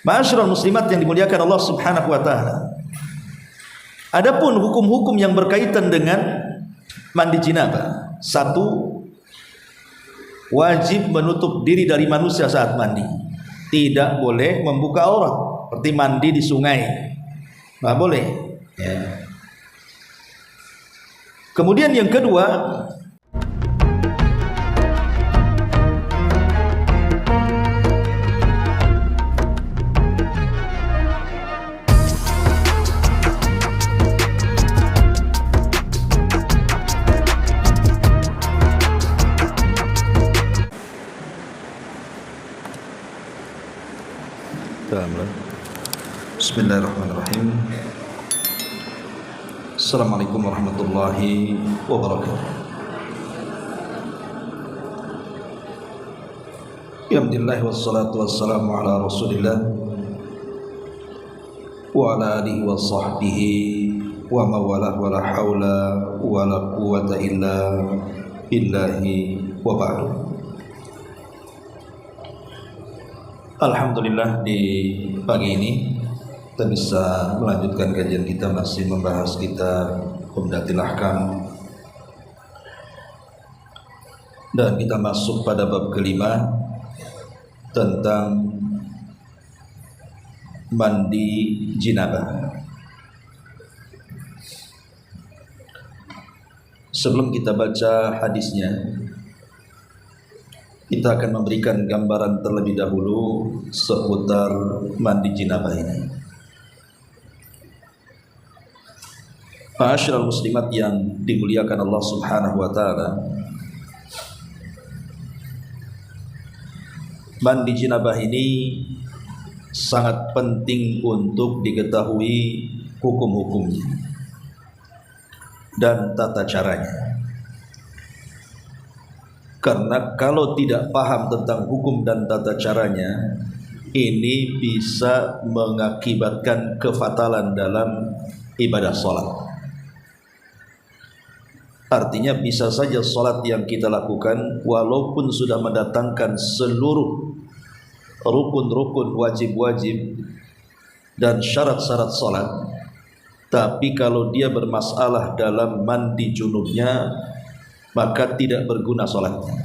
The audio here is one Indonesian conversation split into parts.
Ma'asyiral muslimat yang dimuliakan Allah Subhanahu wa taala. Adapun hukum-hukum yang berkaitan dengan mandi janabah. Satu, wajib menutup diri dari manusia saat mandi. Tidak boleh membuka aurat, seperti mandi di sungai. Nggak boleh. Ya. Kemudian yang kedua, Bismillahirrahmanirrahim. Assalamualaikum warahmatullahi wabarakatuh. Alhamdulillah wassalatu wassalamu ala Rasulillah wa ala alihi wa sahbihi wa mawalah wa la hawla wa la quwwata illa billahi wa ba'du. Alhamdulillah, di pagi ini kita bisa melanjutkan kajian kita, masih membahas kitab Umdatul Ahkam, dan kita masuk pada bab kelima tentang mandi janabah. Sebelum kita baca hadisnya, kita akan memberikan gambaran terlebih dahulu seputar mandi janabah ini. Ma'asyiral muslimat yang dimuliakan Allah Subhanahu wa taala, mandi janabah ini sangat penting untuk diketahui hukum-hukumnya dan tata caranya. Karena kalau tidak paham tentang hukum dan tata caranya, ini bisa mengakibatkan kefatalan dalam ibadah sholat. Artinya bisa saja sholat yang kita lakukan walaupun sudah mendatangkan seluruh rukun-rukun, wajib-wajib dan syarat-syarat sholat, tapi kalau dia bermasalah dalam mandi junubnya, maka tidak berguna sholatnya.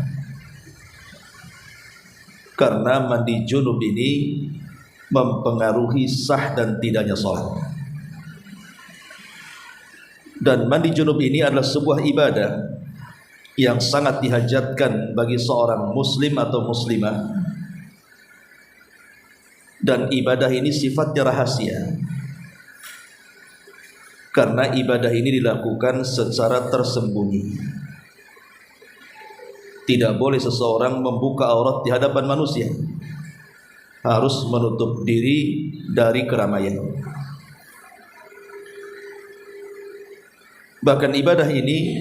Karena mandi junub ini mempengaruhi sah dan tidaknya sholat. Dan mandi junub ini adalah sebuah ibadah yang sangat dihajatkan bagi seorang muslim atau muslimah. Dan ibadah ini sifatnya rahasia, karena ibadah ini dilakukan secara tersembunyi. Tidak boleh seseorang membuka aurat di hadapan manusia, harus menutup diri dari keramaian. Bahkan ibadah ini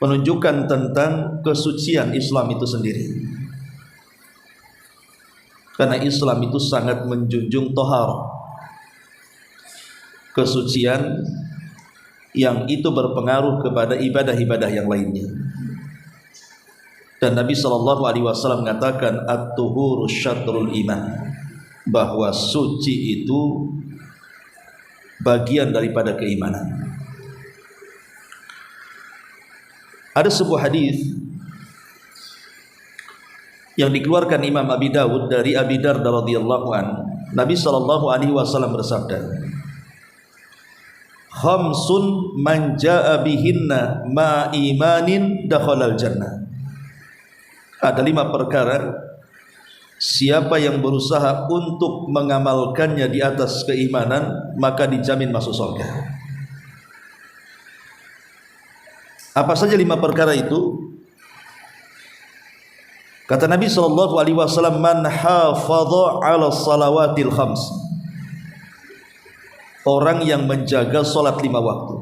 menunjukkan tentang kesucian Islam itu sendiri. Karena Islam itu sangat menjunjung thaharah, kesucian yang itu berpengaruh kepada ibadah-ibadah yang lainnya. Dan Nabi SAW mengatakan at-tuhuru syatrul iman, bahwa suci itu bagian daripada keimanan. Ada sebuah hadis yang dikeluarkan Imam Abi Dawud dari Abi Darda radhiyallahu an. Nabi SAW bersabda, khamsun man jaa bihinna ma imanin dakhalal jannah. Ada 5 perkara, siapa yang berusaha untuk mengamalkannya di atas keimanan, maka dijamin masuk surga. Apa saja 5 perkara itu? Kata Nabi SAW, man hafadha ala salawatil khams, orang yang menjaga salat 5 waktu,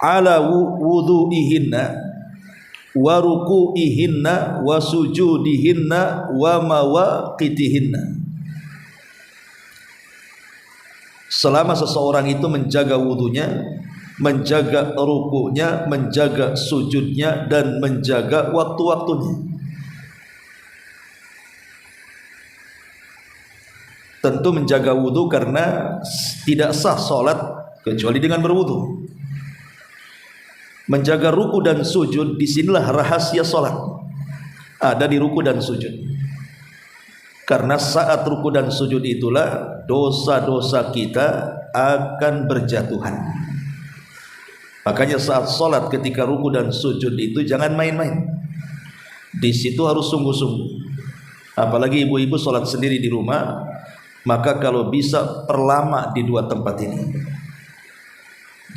ala wudu'ihinna wa ruku'ihinna wa sujudihinna wa mawaqitihinna. Selama seseorang itu menjaga wudunya, menjaga rukunya, menjaga sujudnya, dan menjaga waktu-waktunya. tentu menjaga wudu karena tidak sah solat kecuali dengan berwudu. Menjaga ruku dan sujud, disinilah rahasia solat, ada di ruku dan sujud. Karena saat ruku dan sujud itulah dosa-dosa kita akan berjatuhan. Makanya saat solat ketika ruku dan sujud itu jangan main-main. Di situ harus sungguh-sungguh. Apalagi ibu-ibu solat sendiri di rumah, maka kalau bisa perlama di dua tempat ini.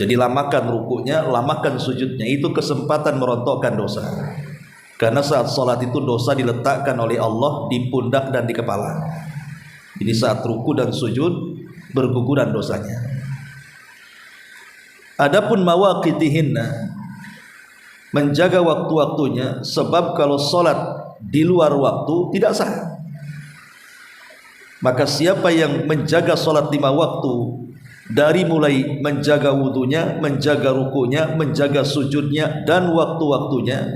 Jadi lamakan rukunya, lamakan sujudnya, itu kesempatan merontokkan dosa. Karena saat sholat itu dosa diletakkan oleh Allah di pundak dan di kepala. Jadi saat ruku dan sujud berguguran dosanya. Adapun mawaqitihinna, menjaga waktu-waktunya, sebab kalau sholat di luar waktu tidak sah. Maka siapa yang menjaga sholat 5 waktu, dari mulai menjaga wudunya, menjaga rukunya, menjaga sujudnya, dan waktu-waktunya,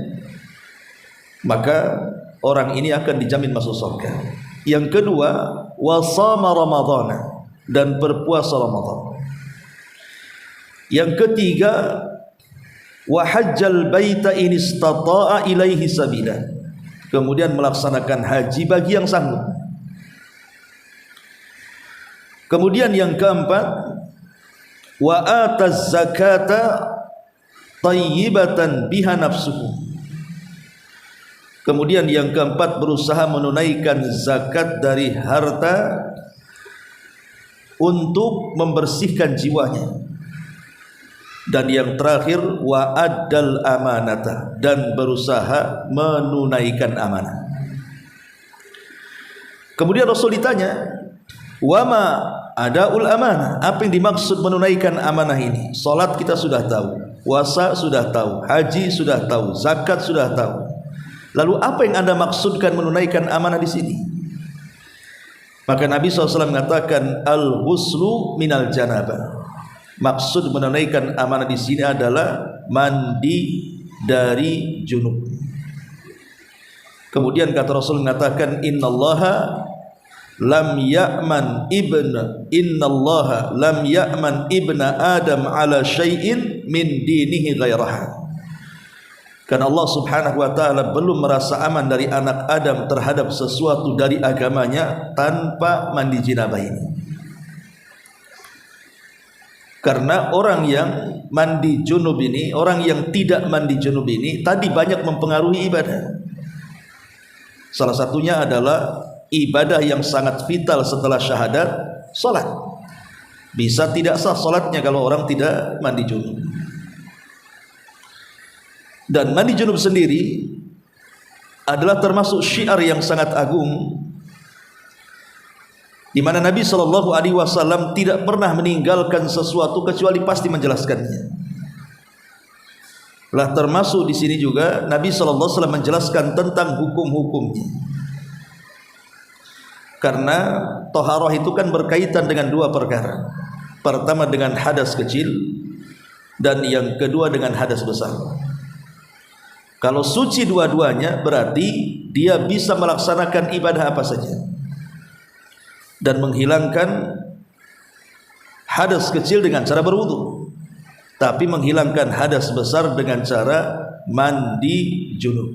maka orang ini akan dijamin masuk surga. Yang kedua, wasama Ramadhana, dan berpuasa Ramadan. Yang ketiga, wahajjal baita in istata'a ilaihi sabila, kemudian melaksanakan haji bagi yang sanggup. Kemudian yang keempat, wa ataz zakata tayyibatan biha nafsuhu. Kemudian yang keempat, berusaha menunaikan zakat dari harta untuk membersihkan jiwanya. Dan yang terakhir, wa addal amanata, dan berusaha menunaikan amanah. Kemudian Rasul ditanya, wama adaul amanah, apa yang dimaksud menunaikan amanah ini? Salat kita sudah tahu, puasa sudah tahu, haji sudah tahu, zakat sudah tahu. Lalu apa yang Anda maksudkan menunaikan amanah di sini? Maka Nabi SAW mengatakan al-ghuslu minal janabah. Maksud menunaikan amanah di sini adalah mandi dari junub. Kemudian kata Rasul mengatakan innallaha lam ya'man ibna Adam ala syai'in min dinihi ghairaha. Karena Allah Subhanahu wa ta'ala belum merasa aman dari anak Adam terhadap sesuatu dari agamanya tanpa mandi jinabah ini. Karena orang yang mandi junub ini, orang yang tidak mandi junub ini tadi banyak mempengaruhi ibadah. Salah satunya adalah ibadah yang sangat vital setelah syahadat, salat. Bisa tidak sah salatnya kalau orang tidak mandi junub. Dan mandi junub sendiri adalah termasuk syiar yang sangat agung, di mana Nabi SAW tidak pernah meninggalkan sesuatu kecuali pasti menjelaskannya. Lah termasuk di sini juga Nabi SAW menjelaskan tentang hukum-hukumnya. Karena toharoh itu kan berkaitan dengan dua perkara. Pertama dengan hadas kecil, dan yang kedua dengan hadas besar. Kalau suci dua-duanya, berarti dia bisa melaksanakan ibadah apa saja dan menghilangkan hadas kecil dengan cara berwudu, tapi menghilangkan hadas besar dengan cara mandi junub.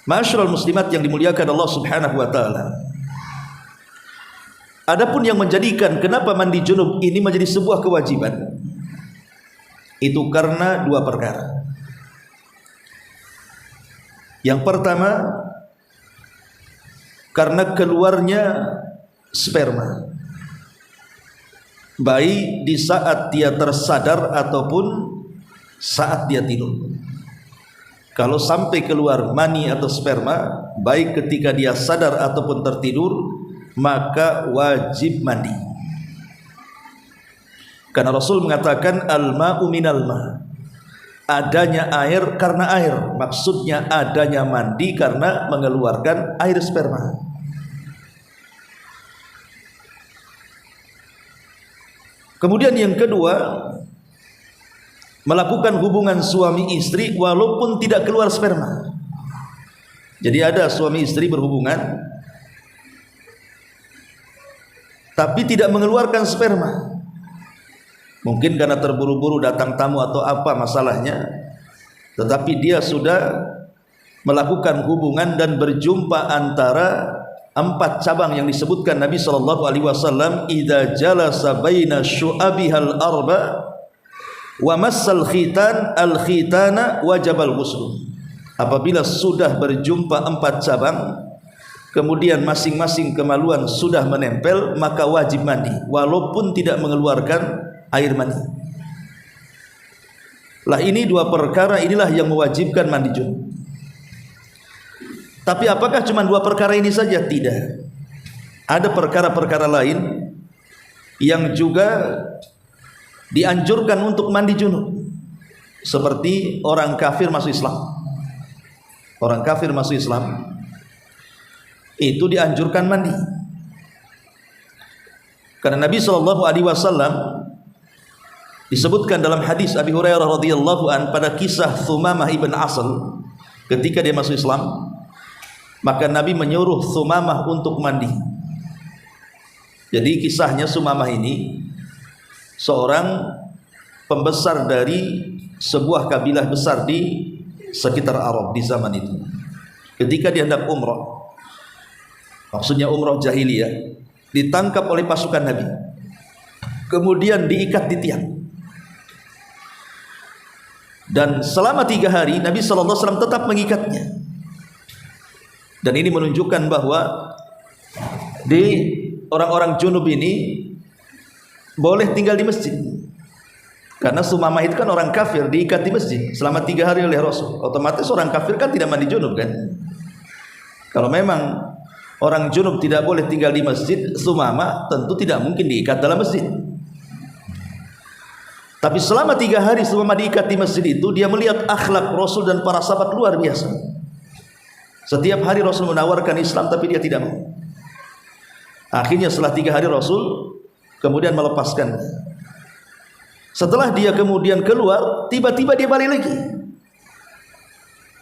Ma'asyiral muslimat yang dimuliakan Allah Subhanahu wa ta'ala, adapun yang menjadikan kenapa mandi junub ini menjadi sebuah kewajiban, itu karena dua perkara. Yang pertama, karena keluarnya sperma, baik di saat dia tersadar ataupun saat dia tidur. Kalau sampai keluar mani atau sperma, baik ketika dia sadar ataupun tertidur, maka wajib mandi. Karena Rasul mengatakan al-ma'u minal ma', adanya air karena air, maksudnya adanya mandi karena mengeluarkan air sperma. Kemudian yang kedua, melakukan hubungan suami istri walaupun tidak keluar sperma. Jadi ada suami istri berhubungan, tapi tidak mengeluarkan sperma. Mungkin karena terburu-buru datang tamu atau apa masalahnya, tetapi dia sudah melakukan hubungan dan berjumpa antara 4 cabang yang disebutkan Nabi SAW. Idza jalasa baina syu'abihal arba wa massal khitan al khitana wajabal ghusl. Apabila sudah berjumpa 4 cabang, kemudian masing-masing kemaluan sudah menempel, maka wajib mandi walaupun tidak mengeluarkan air mani. Lah ini 2 perkara inilah yang mewajibkan mandi junub. Tapi apakah cuma 2 perkara ini saja? Tidak. Ada perkara-perkara lain yang juga dianjurkan untuk mandi junub. Seperti orang kafir masuk Islam. Orang kafir masuk Islam itu dianjurkan mandi. Karena Nabi SAW disebutkan dalam hadis Abi Hurairah radhiyallahu an pada kisah Thumamah ibn Asal ketika dia masuk Islam, maka Nabi menyuruh Thumamah untuk mandi. Jadi kisahnya Thumamah ini seorang pembesar dari sebuah kabilah besar di sekitar Arab di zaman itu. Ketika dia hendak umrah, maksudnya umrah jahiliyah, ditangkap oleh pasukan Nabi, kemudian diikat di tiang. Dan selama 3 hari Nabi SAW tetap mengikatnya. Dan ini menunjukkan bahwa di orang-orang junub ini boleh tinggal di masjid. Karena Thumamah itu kan orang kafir, diikat di masjid selama 3 hari oleh Rasul. Otomatis orang kafir kan tidak mandi junub kan. Kalau memang orang junub tidak boleh tinggal di masjid, Thumamah tentu tidak mungkin diikat dalam masjid. Tapi selama 3 hari Thumamah diikat di masjid itu, dia melihat akhlak Rasul dan para sahabat luar biasa. Setiap hari Rasul menawarkan Islam, tapi dia tidak mau. Akhirnya setelah 3 hari Rasul kemudian melepaskannya. Setelah dia kemudian keluar, tiba-tiba dia balik lagi.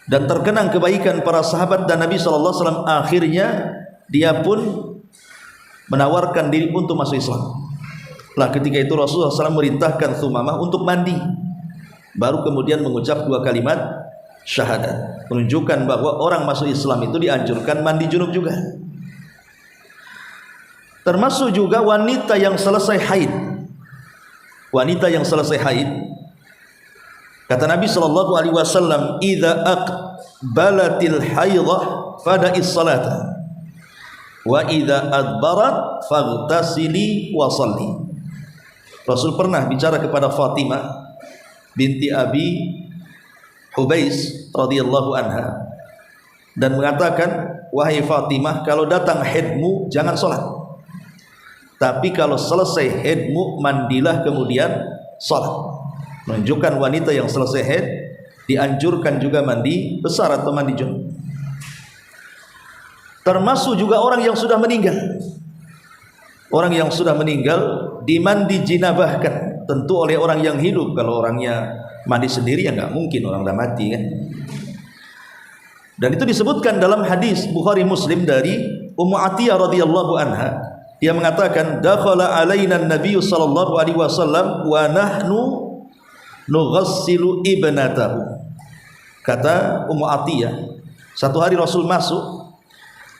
Dan terkenang kebaikan para sahabat dan Nabi SAW. Akhirnya dia pun menawarkan diri untuk masuk Islam. Lah ketika itu Rasulullah SAW merintahkan Thumamah untuk mandi, baru kemudian mengucap 2 kalimat syahadat, menunjukkan bahwa orang masuk Islam itu dianjurkan mandi junub juga. Termasuk juga wanita yang selesai haid. Wanita yang selesai haid, kata Nabi SAW, idza aqbalatil haidah fada'is salata wa idza adbarat faghtasili wa salli. Rasul pernah bicara kepada Fatimah binti Abi Hubais radhiyallahu anha dan mengatakan, wahai Fatimah, kalau datang haidmu jangan sholat, tapi kalau selesai haidmu mandilah kemudian sholat. Menunjukkan wanita yang selesai haid dianjurkan juga mandi besar atau mandi junub. Termasuk juga orang yang sudah meninggal. Orang yang sudah meninggal dimandi jinabahkan, tentu oleh orang yang hidup. Kalau orangnya mandi sendiri ya nggak mungkin, orang udah mati kan. Dan itu disebutkan dalam hadis Bukhari Muslim dari Ummu Atiyah radhiyallahu anha. Dia mengatakan, dakhala alaina an-nabiy sallallahu alaihi wasallam wa nahnu nughassilu ibnatahu. Kata Ummu Atiyah, satu hari Rasul masuk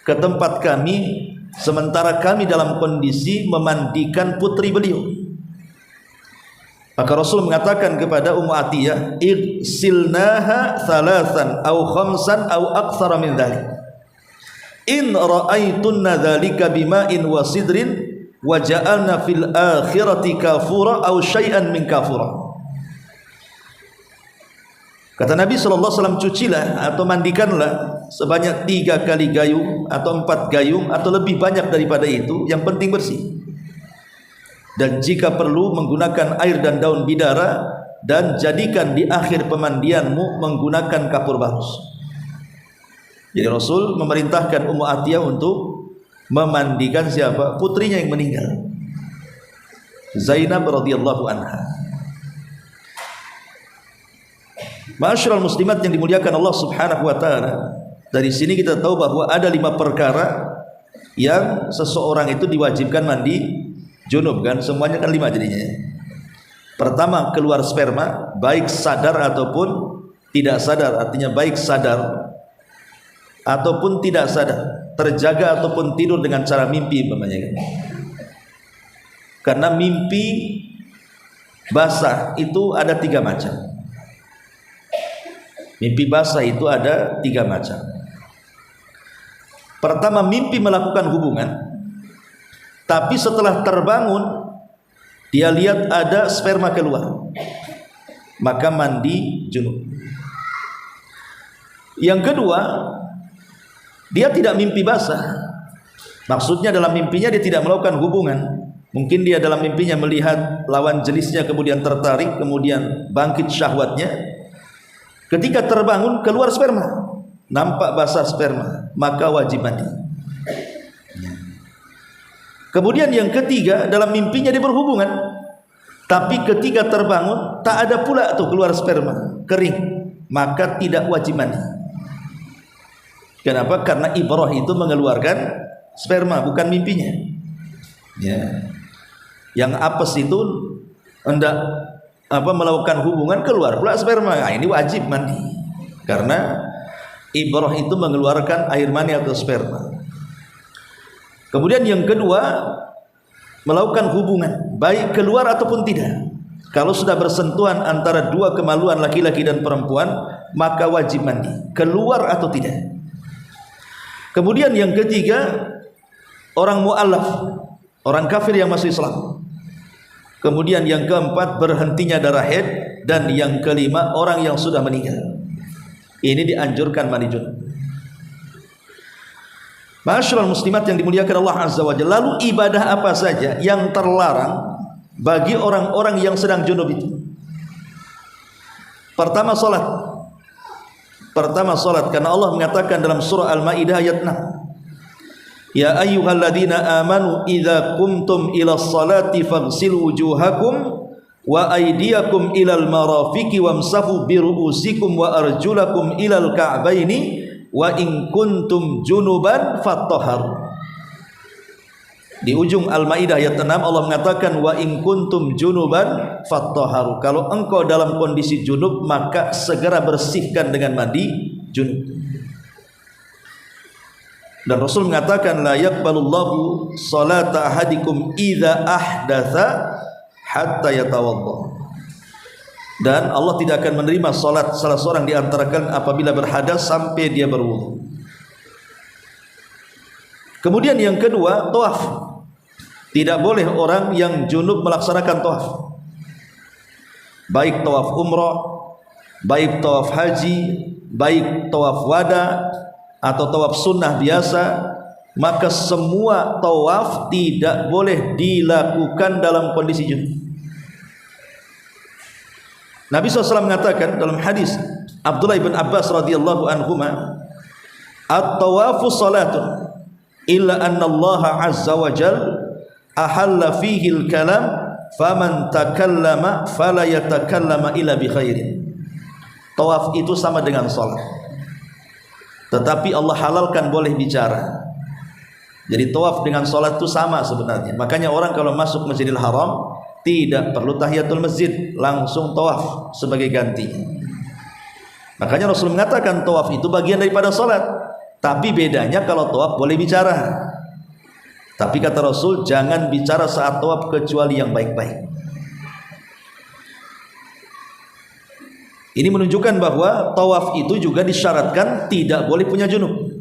ke tempat kami sementara kami dalam kondisi memandikan putri beliau. Maka Rasul mengatakan kepada Ummu Atiyah, igsilnaha thalathan aw khamsan aw aktsara min dzalik. In ra'aitunna dzalika bima'in wa sidrin wa ja'alna fil akhirati kafura aw syai'an min kafura. Kata Nabi SAW, cucilah atau mandikanlah sebanyak 3 kali gayung atau 4 gayung atau lebih banyak daripada itu, yang penting bersih. Dan jika perlu menggunakan air dan daun bidara, dan jadikan di akhir pemandianmu menggunakan kapur barus. Jadi Rasul memerintahkan Ummu Atiyah untuk memandikan siapa? Putrinya yang meninggal, Zainab radhiyallahu anha. Ma'asyiral muslimat yang dimuliakan Allah Subhanahu wa taala, dari sini kita tahu bahwa ada 5 perkara yang seseorang itu diwajibkan mandi junub kan, semuanya kan 5 jadinya. Pertama, keluar sperma baik sadar ataupun tidak sadar, artinya baik sadar ataupun tidak sadar, terjaga ataupun tidur dengan cara mimpi umpamanya kan. Karena mimpi basah itu ada 3 macam. Mimpi basah itu ada 3 macam. Pertama, mimpi melakukan hubungan, tapi setelah terbangun dia lihat ada sperma keluar, maka mandi junub. Yang kedua, dia tidak mimpi basah. Maksudnya dalam mimpinya dia tidak melakukan hubungan. Mungkin dia dalam mimpinya melihat lawan jenisnya, kemudian tertarik, kemudian bangkit syahwatnya. Ketika terbangun keluar sperma, nampak basah sperma, maka wajib mandi. Kemudian yang ketiga, dalam mimpinya dia berhubungan, tapi ketika terbangun tak ada pula tuh keluar sperma, kering, maka tidak wajib mandi. Kenapa? Karena ibrah itu mengeluarkan sperma, bukan mimpinya. Ya. Yang apes itu hendak melakukan hubungan, keluar pula sperma. Nah, ini wajib mandi. Karena ibrah itu mengeluarkan air mani atau sperma. Kemudian yang kedua, melakukan hubungan baik keluar ataupun tidak. Kalau sudah bersentuhan antara 2 kemaluan laki-laki dan perempuan, maka wajib mandi, keluar atau tidak. Kemudian yang ketiga, orang mu'allaf, orang kafir yang masih Islam. Kemudian yang keempat, berhentinya darah haid. Dan yang kelima, orang yang sudah meninggal. Ini dianjurkan mandi junub. Ma'asyiral muslimat yang dimuliakan Allah Azza wa Jalla, lalu ibadah apa saja yang terlarang bagi orang-orang yang sedang junub itu? Pertama, salat. Karena Allah mengatakan dalam surah Al-Maidah ayat 6, ya ayyuhalladzina amanu idza qumtum ilas salati faghsilu wujuhakum wa aydiyakum ilal marafiqi wamsahu biru'usikum wa arjulakum ilal ka'baini wa in kuntum junuban fattahharu. Di ujung Al-Maidah ayat 6 Allah mengatakan wa in kuntum junuban fattahharu. Kalau engkau dalam kondisi junub, maka segera bersihkan dengan mandi junub. Dan Rasul mengatakan la yaqbalullahu salata ahadikum idza ahdatsa hatta yatawadda. Dan Allah tidak akan menerima salat salah seorang di antara kalian apabila berhadas sampai dia berwudu. Kemudian yang kedua, tawaf. Tidak boleh orang yang junub melaksanakan tawaf. Baik tawaf umrah, baik tawaf haji, baik tawaf wada atau tawaf sunnah biasa, maka semua tawaf tidak boleh dilakukan dalam kondisi junub. Nabi SAW mengatakan dalam hadis Abdullah bin Abbas radhiyallahu anhuma, at-tawafu salatun illa anna Allah azza wa jalla ahalla fihi al-kalam faman takallama fala yatakallama illa bi khairin. Tawaf itu sama dengan salat, tetapi Allah halalkan boleh bicara. Jadi tawaf dengan salat itu sama sebenarnya. Makanya orang kalau masuk Masjidil Haram tidak perlu tahiyatul masjid, langsung tawaf sebagai gantinya. Makanya Rasul mengatakan tawaf itu bagian daripada salat. Tapi bedanya kalau tawaf boleh bicara. Tapi kata Rasul, jangan bicara saat tawaf kecuali yang baik-baik. Ini menunjukkan bahwa tawaf itu juga disyaratkan tidak boleh punya junub.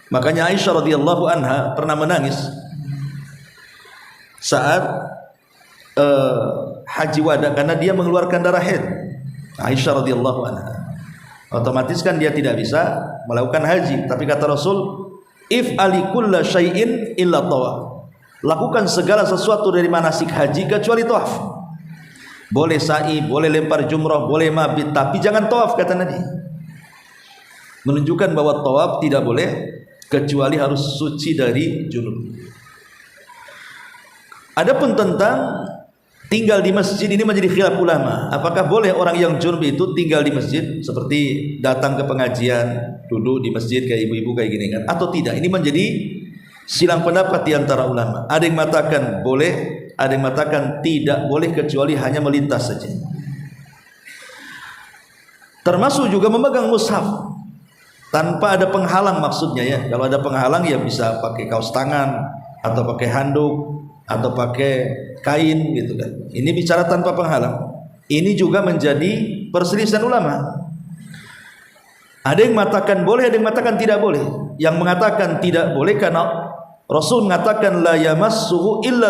Makanya Aisyah radhiyallahu anha pernah menangis saat haji wada karena dia mengeluarkan darah haid. Aisyah radhiyallahu anha, otomatis kan dia tidak bisa melakukan haji. Tapi kata Rasul, if alikulla syai'in illa tawaf. Lakukan segala sesuatu dari manasik haji kecuali tawaf. Boleh sa'i, boleh lempar jumrah, boleh mabit, tapi jangan tawaf kata Nabi. Menunjukkan bahwa tawaf tidak boleh kecuali harus suci dari junub. Adapun tentang tinggal di masjid ini menjadi khilaf ulama. Apakah boleh orang yang junub itu tinggal di masjid, seperti datang ke pengajian, duduk di masjid kayak ibu-ibu kayak gini kan, atau tidak? Ini menjadi silang pendapat di antara ulama. Ada yang mengatakan boleh, ada yang mengatakan tidak boleh kecuali hanya melintas saja. Termasuk juga memegang mushaf tanpa ada penghalang, maksudnya ya. Kalau ada penghalang ya bisa pakai kaos tangan atau pakai handuk atau pakai kain gitu kan. Ini bicara tanpa penghalang. Ini juga menjadi perselisihan ulama. Ada yang mengatakan boleh, ada yang mengatakan tidak boleh. Yang mengatakan tidak boleh karena Rasul mengatakan la yamassuhu illa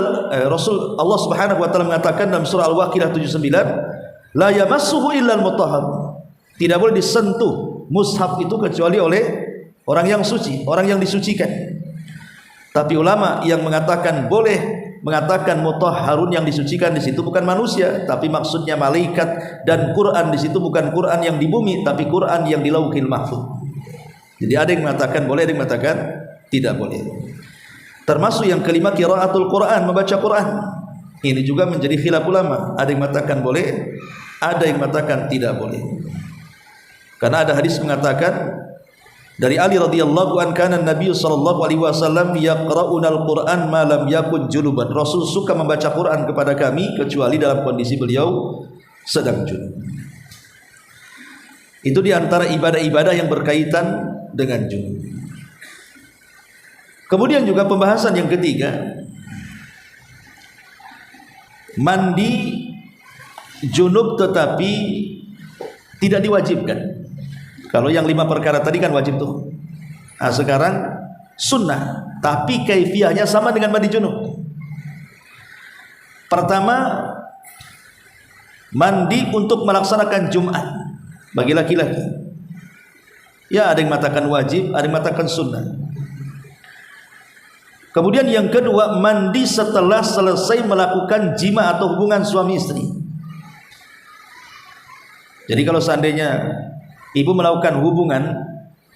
Rasul Allah Subhanahu wa taala mengatakan dalam surah Al-Waqiah 79, la yamassuhu illa al-mutahhar. Tidak boleh disentuh mushaf itu kecuali oleh orang yang suci, orang yang disucikan. Tapi ulama yang mengatakan boleh mengatakan mutahharun, yang disucikan di situ bukan manusia, tapi maksudnya malaikat, dan Quran di situ bukan Quran yang di bumi, tapi Quran yang di Lauhil Mahfuz. Jadi ada yang mengatakan boleh, ada yang mengatakan tidak boleh. Termasuk yang kelima qiraatul Quran, membaca Quran. Ini juga menjadi khilaf ulama. Ada yang mengatakan boleh, ada yang mengatakan tidak boleh. Karena ada hadis mengatakan dari Ali radhiyallahu an, kana Nabi sallallahu alaihi wasallam yaqra'una al-Qur'an ma lam yakun junuban. Rasul suka membaca Quran kepada kami kecuali dalam kondisi beliau sedang junub. Itu di antara ibadah-ibadah yang berkaitan dengan junub. Kemudian juga pembahasan yang ketiga, mandi junub tetapi tidak diwajibkan. Kalau yang 5 perkara tadi kan wajib tuh. Nah, sekarang sunnah, tapi kaifiahnya sama dengan mandi junub. Pertama, mandi untuk melaksanakan Jumat bagi laki-laki. Ya, ada yang mengatakan wajib, ada yang mengatakan sunnah. Kemudian yang kedua, mandi setelah selesai melakukan jima atau hubungan suami istri. Jadi kalau seandainya ibu melakukan hubungan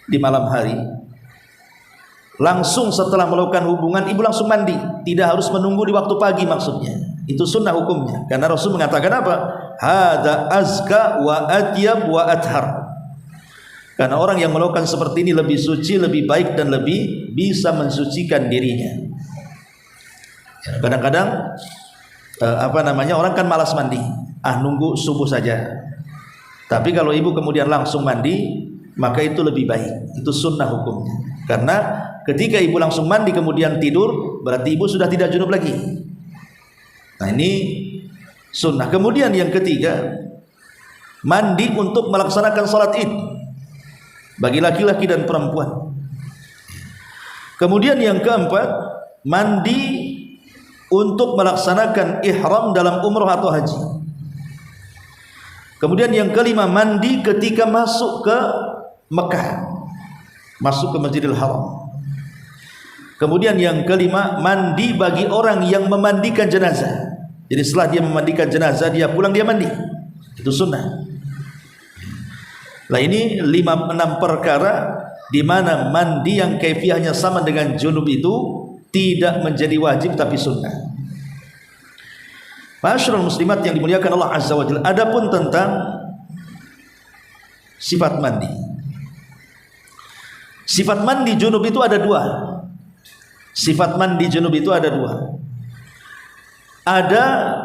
di malam hari, langsung setelah melakukan hubungan ibu langsung mandi, tidak harus menunggu di waktu pagi, maksudnya itu sunnah hukumnya. Karena Rasul mengatakan apa? Hada azka wa atyab wa athar. Karena orang yang melakukan seperti ini lebih suci, lebih baik, dan lebih bisa mensucikan dirinya. Kadang-kadang orang kan malas mandi, nunggu subuh saja. Tapi kalau ibu kemudian langsung mandi, maka itu lebih baik. Itu sunnah hukumnya. Karena ketika ibu langsung mandi kemudian tidur, berarti ibu sudah tidak junub lagi. Nah, ini sunnah. Kemudian yang ketiga, mandi untuk melaksanakan salat Id bagi laki-laki dan perempuan. Kemudian yang keempat, mandi untuk melaksanakan ihram dalam umroh atau haji. Kemudian yang kelima, mandi ketika masuk ke Mekah, masuk ke Masjidil Haram. Kemudian yang kelima, mandi bagi orang yang memandikan jenazah. Jadi setelah dia memandikan jenazah, dia pulang, dia mandi. Itu sunnah. Nah, ini 5-6 perkara di mana mandi yang kaifiahnya sama dengan junub itu tidak menjadi wajib tapi sunnah. Ma'asyiral muslimat yang dimuliakan Allah Azza wa Jalla. Adapun tentang sifat mandi. Sifat mandi junub itu ada 2. Sifat mandi junub itu ada 2. Ada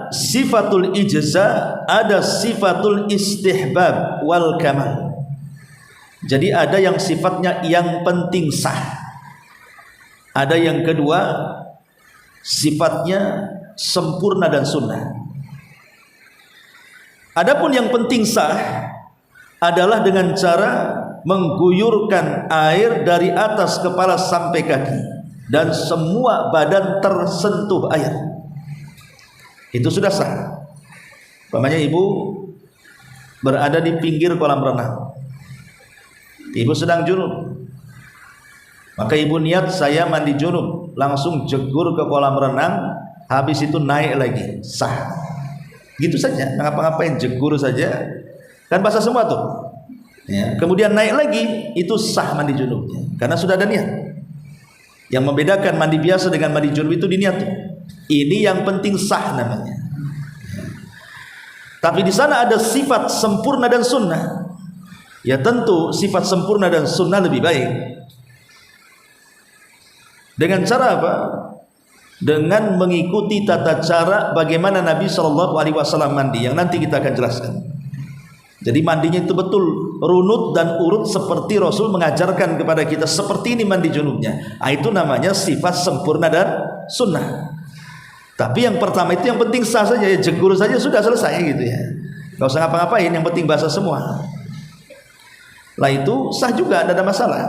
sifatul ijza, ada sifatul istihbab wal kamal. Jadi ada yang sifatnya yang penting sah. Ada yang kedua, sifatnya sempurna dan sunnah. Adapun yang penting sah adalah dengan cara mengguyurkan air dari atas kepala sampai kaki dan semua badan tersentuh air. Itu sudah sah. Umpamanya ibu berada di pinggir kolam renang, ibu sedang junub, maka ibu niat saya mandi junub, langsung jegur ke kolam renang, habis itu naik lagi, sah. Gitu saja, ngapa-ngapain, jegur saja, kan basah semua tuh. Ya. Kemudian naik lagi, itu sah mandi junubnya, karena sudah ada niat. Yang membedakan mandi biasa dengan mandi junub itu di niat tuh. Ini yang penting sah namanya. Tapi di sana ada sifat sempurna dan sunnah. Ya tentu sifat sempurna dan sunnah lebih baik. Dengan cara apa? Dengan mengikuti tata cara bagaimana Nabi SAW mandi, yang nanti kita akan jelaskan. Jadi mandinya itu betul runut dan urut seperti Rasul mengajarkan kepada kita, seperti ini mandi junubnya. Itu namanya sifat sempurna dan sunnah. Tapi yang pertama itu yang penting sah saja, ya jegur saja sudah selesai gitu ya. Gak usah ngapa-ngapain, yang penting basah semua. Lah itu sah juga, tidak ada masalah.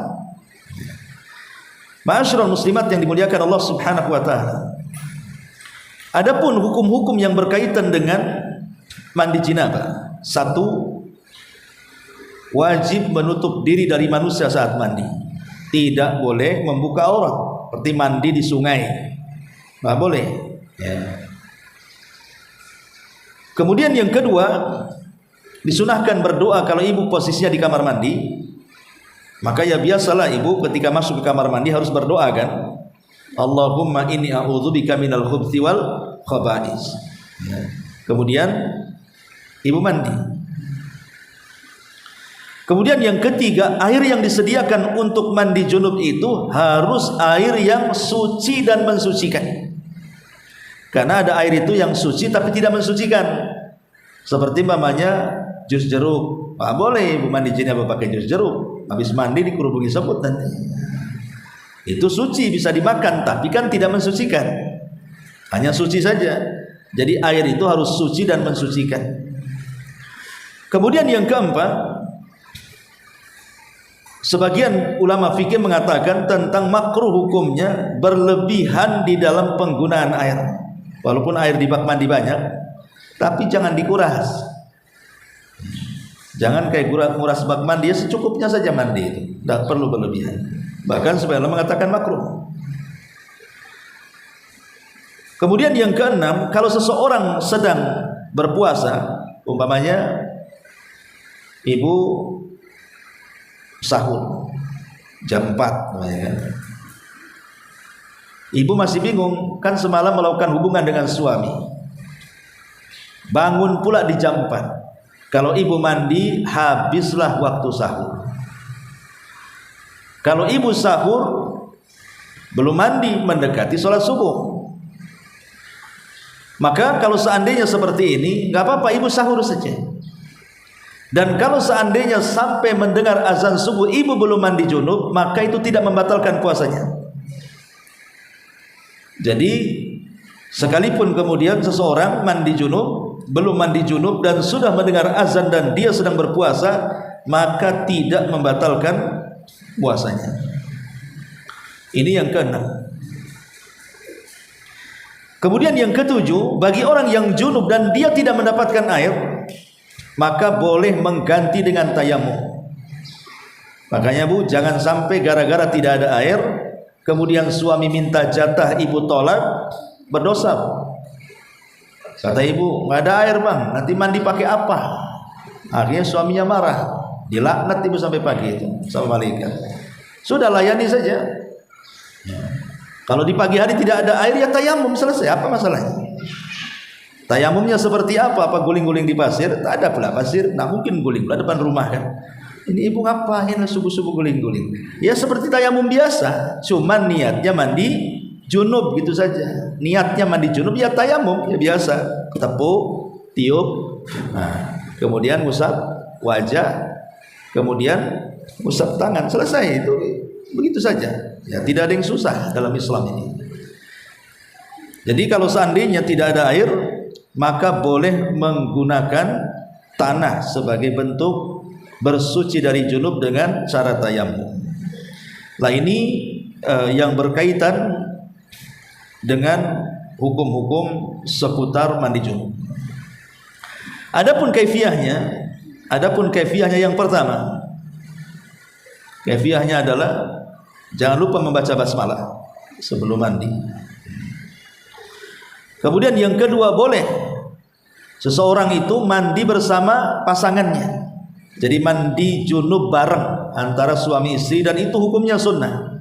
Ma'asyiral muslimat yang dimuliakan Allah Subhanahu wa taala. Adapun hukum-hukum yang berkaitan dengan mandi janabah. Satu, wajib menutup diri dari manusia saat mandi. Tidak boleh membuka aurat, seperti mandi di sungai. Nggak boleh. Ya. Kemudian yang kedua, disunahkan berdoa kalau ibu posisinya di kamar mandi. Maka ya biasalah ibu ketika masuk ke kamar mandi harus berdoa kan. Allahumma inni a'udzubika minal khubthi wal khaba'is. Ya. Kemudian ibu mandi. Kemudian yang ketiga, air yang disediakan untuk mandi junub itu harus air yang suci dan mensucikan. Karena ada air itu yang suci tapi tidak mensucikan. Seperti mamanya jus jeruk. Pak boleh ibu mandi janabah pakai jus jeruk. Habis mandi dikerubungi semut nanti. Itu suci, bisa dimakan, tapi kan tidak mensucikan. Hanya suci saja. Jadi air itu harus suci dan mensucikan. Kemudian yang keempat, sebagian ulama fikih mengatakan tentang makruh hukumnya berlebihan di dalam penggunaan air. Walaupun air di bak mandi banyak, tapi jangan dikuras. Jangan kayak nguras bak mandi, ya secukupnya saja mandi itu, tidak perlu berlebihan. Bahkan sebagian ulama mengatakan makruh. Kemudian yang keenam, kalau seseorang sedang berpuasa, umpamanya ibu sahur jam 4 ya. Ibu masih bingung, kan semalam melakukan hubungan dengan suami, bangun pula di jam 4. Kalau ibu mandi, habislah waktu sahur. Kalau ibu sahur belum mandi, mendekati sholat subuh. Maka kalau seandainya seperti ini, nggak apa-apa, ibu sahur saja. Dan kalau seandainya sampai mendengar azan subuh ibu belum mandi junub, maka itu tidak membatalkan puasanya. Jadi sekalipun kemudian seseorang mandi junub, belum mandi junub dan sudah mendengar azan dan dia sedang berpuasa, maka tidak membatalkan puasanya. Ini yang keenam. Kemudian yang ketujuh, bagi orang yang junub dan dia tidak mendapatkan air, maka boleh mengganti dengan tayamum. Makanya bu, jangan sampai gara-gara tidak ada air, kemudian suami minta jatah ibu tolak, berdosa. Kata ibu, nggak ada air bang, nanti mandi pakai apa? Akhirnya suaminya marah, dilaknat ibu sampai pagi itu sama malaikat. Sudah layani saja. Kalau di pagi hari tidak ada air, ya tayamum, selesai. Apa masalahnya? Tayamumnya seperti apa? Apa guling-guling di pasir? Tak ada pula pasir, tak mungkin guling pula depan rumah kan. Ini ibu ngapain subuh-subuh guling-guling? Ya seperti tayamum biasa, cuman niatnya mandi junub gitu saja. Niatnya mandi junub ya tayamum ya biasa, tepuk, tiup, nah, kemudian usap wajah, kemudian usap tangan, selesai itu. Begitu saja. Ya tidak ada yang susah dalam Islam ini. Jadi kalau seandainya tidak ada air, maka boleh menggunakan tanah sebagai bentuk bersuci dari junub dengan cara tayamum. Nah ini yang berkaitan dengan hukum-hukum seputar mandi junub. Adapun kaifiahnya yang pertama, kaifiahnya adalah jangan lupa membaca basmalah sebelum mandi. Kemudian yang kedua, boleh seseorang itu mandi bersama pasangannya. Jadi mandi junub bareng antara suami istri, dan itu hukumnya sunnah.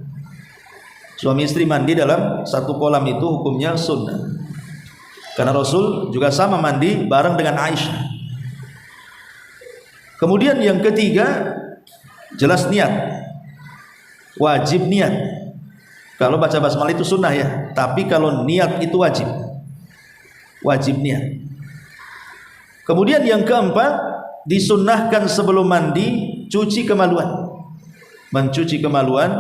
Suami istri mandi dalam satu kolam itu hukumnya sunnah. Karena Rasul juga sama mandi bareng dengan Aisyah. Kemudian yang ketiga, jelas niat. Wajib niat. Kalau baca basmalah itu sunnah ya, tapi kalau niat itu wajib. Wajib niat. Kemudian yang keempat, disunnahkan sebelum mandi cuci kemaluan. Mencuci kemaluan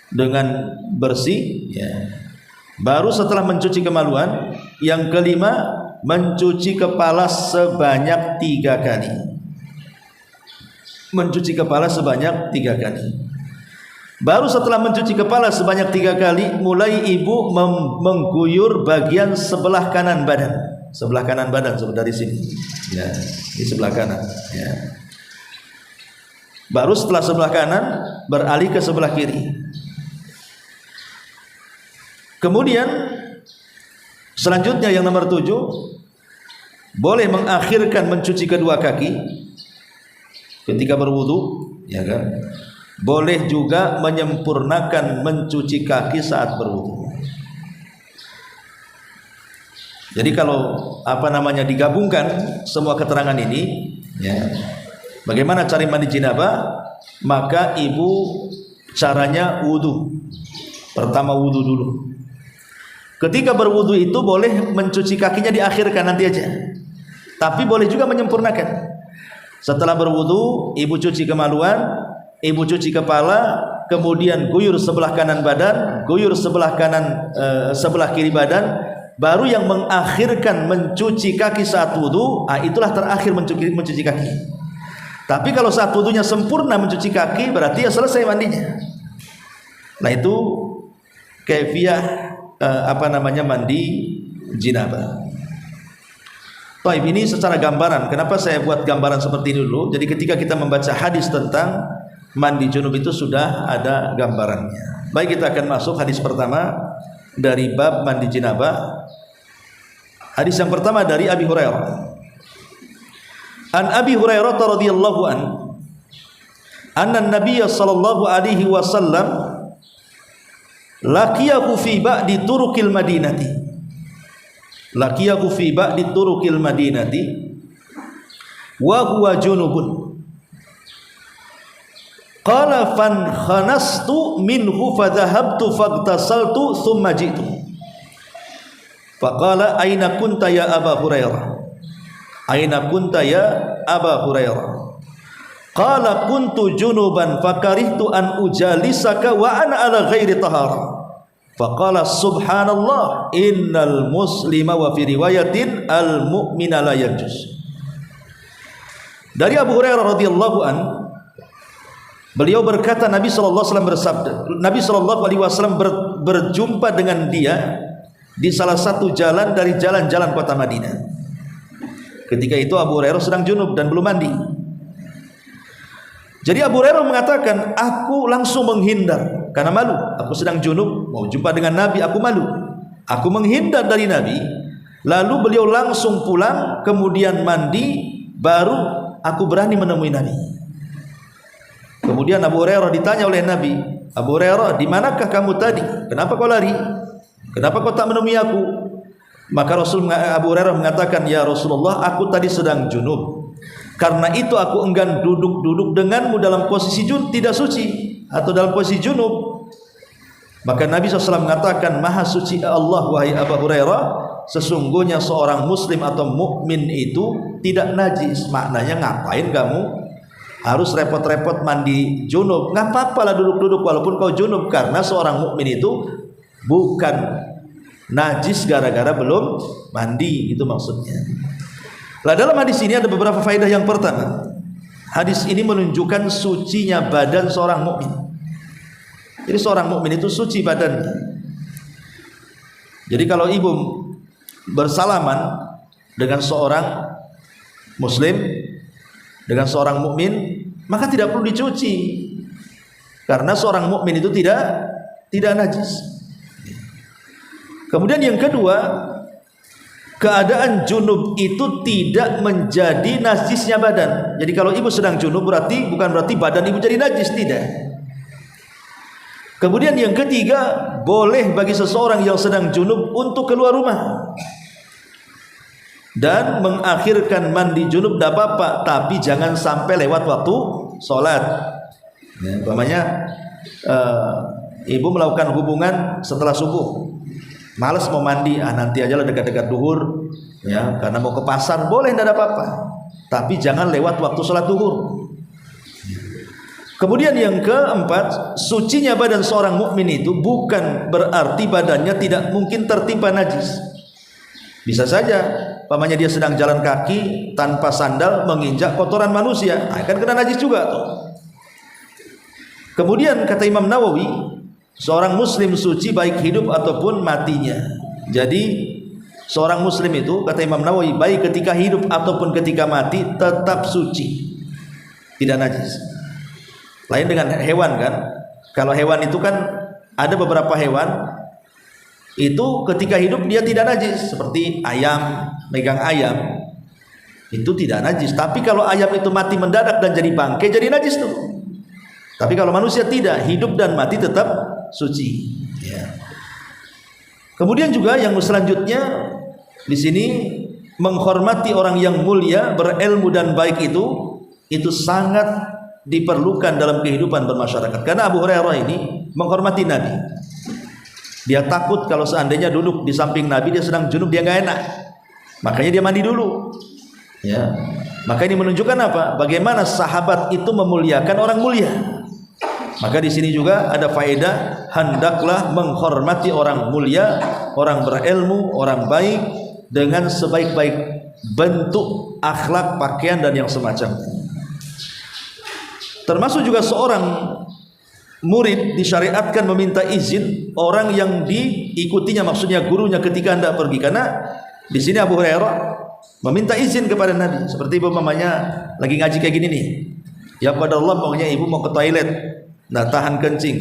dengan bersih ya. Baru setelah mencuci kemaluan, yang kelima mencuci kepala sebanyak 3 kali. Mencuci kepala sebanyak 3 kali. Baru setelah mencuci kepala sebanyak 3 kali, mulai ibu mengguyur bagian sebelah kanan badan. Sebelah kanan badan, dari sini. Ya, di sebelah kanan. Ya. Baru setelah sebelah kanan beralih ke sebelah kiri. Kemudian selanjutnya yang nomor 7, boleh mengakhirkan mencuci kedua kaki ketika berwudu, ya kan? Boleh juga menyempurnakan mencuci kaki saat berwudu. Jadi kalau digabungkan semua keterangan ini, ya, bagaimana cara mandi janabah? Maka ibu caranya wudu. Pertama wudu dulu. Ketika berwudu itu boleh mencuci kakinya diakhirkan nanti aja. Tapi boleh juga menyempurnakan. Setelah berwudu, ibu cuci kemaluan, ibu cuci kepala, kemudian guyur sebelah kanan badan, guyur sebelah kanan sebelah kiri badan, baru yang mengakhirkan mencuci kaki saat wudu, itulah terakhir mencuci kaki. Tapi kalau saat wudunya sempurna mencuci kaki, berarti ya selesai mandinya. Nah itu kaifiah mandi janabah. Baik, ini secara gambaran. Kenapa saya buat gambaran seperti ini dulu? Jadi ketika kita membaca hadis tentang mandi junub itu sudah ada gambarannya. Baik, kita akan masuk hadis pertama dari bab mandi janabah. Hadis yang pertama dari Abi Hurairah. An Abi Hurairah radhiyallahu an, anna Nabiy sallallahu alaihi wasallam laqiyahu fi ba'di turuqil madinati. Laqiyahu fi ba'di turuqil madinati wa huwa junubun. Qala fan khanastu minhu fadhahabtu faghtasaltu thumma ji'tu. Faqala aina kunta ya Aba Hurairah? Aina kunta ya Aba Hurairah? Qala kuntu junuban fakarihtu an ujalisaka wa ana ala ghairi tahara. Faqala subhanallah innal muslima wa fi riwayatin al mu'mina la yanjus. Dari Abu Hurairah radhiyallahu an, beliau berkata Nabi sallallahu alaihi wasallam bersabda, Nabi sallallahu alaihi wasallam berjumpa dengan dia di salah satu jalan dari jalan-jalan kota Madinah. Ketika itu Abu Hurairah sedang junub dan belum mandi. Jadi Abu Hurairah mengatakan, aku langsung menghindar karena malu. Aku sedang junub, mau jumpa dengan Nabi, aku malu. Aku menghindar dari Nabi. Lalu beliau langsung pulang, kemudian mandi, baru aku berani menemui Nabi. Kemudian Abu Hurairah ditanya oleh Nabi, Abu Hurairah, di manakah kamu tadi? Kenapa kau lari? Kenapa kau tak menemui aku? Maka Abu Hurairah mengatakan, ya Rasulullah, aku tadi sedang junub. Karena itu aku enggan duduk-duduk denganmu dalam posisi tidak suci atau dalam posisi junub. Maka Nabi SAW mengatakan, maha suci Allah wahai Abu Hurairah, sesungguhnya seorang muslim atau mukmin itu tidak najis. Maknanya ngapain kamu harus repot-repot mandi junub? Nggak apa-apa lah duduk-duduk walaupun kau junub, karena seorang mukmin itu bukan najis gara-gara belum mandi, itu maksudnya. Lah dalam hadis ini ada beberapa faedah. Yang pertama, hadis ini menunjukkan sucinya badan seorang mukmin. Jadi seorang mukmin itu suci badannya. Jadi kalau ibu bersalaman dengan seorang muslim, dengan seorang mukmin, maka tidak perlu dicuci. Karena seorang mukmin itu tidak najis. Kemudian yang kedua, keadaan junub itu tidak menjadi najisnya badan. Jadi kalau ibu sedang junub bukan berarti badan ibu jadi najis, tidak. Kemudian yang ketiga, boleh bagi seseorang yang sedang junub untuk keluar rumah dan mengakhirkan mandi junub, tidak apa-apa, tapi jangan sampai lewat waktu sholat. Ya, umpamanya ibu melakukan hubungan setelah subuh, malas mau mandi, nanti aja lah dekat-dekat duhur, ya, karena mau ke pasar, boleh, tidak ada apa-apa, tapi jangan lewat waktu sholat duhur. Kemudian yang keempat, sucinya badan seorang mukmin itu bukan berarti badannya tidak mungkin tertimpa najis. Bisa saja, pamannya dia sedang jalan kaki tanpa sandal menginjak kotoran manusia, akan kena najis juga tuh. Kemudian kata Imam Nawawi, seorang muslim suci baik hidup ataupun matinya. Jadi seorang muslim itu kata Imam Nawawi baik ketika hidup ataupun ketika mati tetap suci, tidak najis. Lain dengan hewan kan. Kalau hewan itu kan ada beberapa hewan itu ketika hidup dia tidak najis, seperti ayam, megang ayam itu tidak najis. Tapi kalau ayam itu mati mendadak dan jadi bangkai, jadi najis tuh. Tapi kalau manusia tidak, hidup dan mati tetap suci. Ya. Kemudian juga yang selanjutnya di sini menghormati orang yang mulia, berilmu dan baik itu sangat diperlukan dalam kehidupan bermasyarakat. Karena Abu Hurairah ini menghormati Nabi. Dia takut kalau seandainya duduk di samping Nabi dia sedang junub, dia nggak enak. Makanya dia mandi dulu. Ya. Maka ini menunjukkan apa? Bagaimana sahabat itu memuliakan orang mulia. Maka di sini juga ada faedah, hendaklah menghormati orang mulia, orang berilmu, orang baik dengan sebaik-baik bentuk akhlak, pakaian dan yang semacamnya. Termasuk juga seorang murid disyariatkan meminta izin orang yang diikutinya, maksudnya gurunya ketika hendak pergi. Karena di sini Abu Hurairah meminta izin kepada Nabi. Seperti umpamanya lagi ngaji kayak gini nih, ya pada Allah pokoknya ibu mau ke toilet, nah tahan kencing,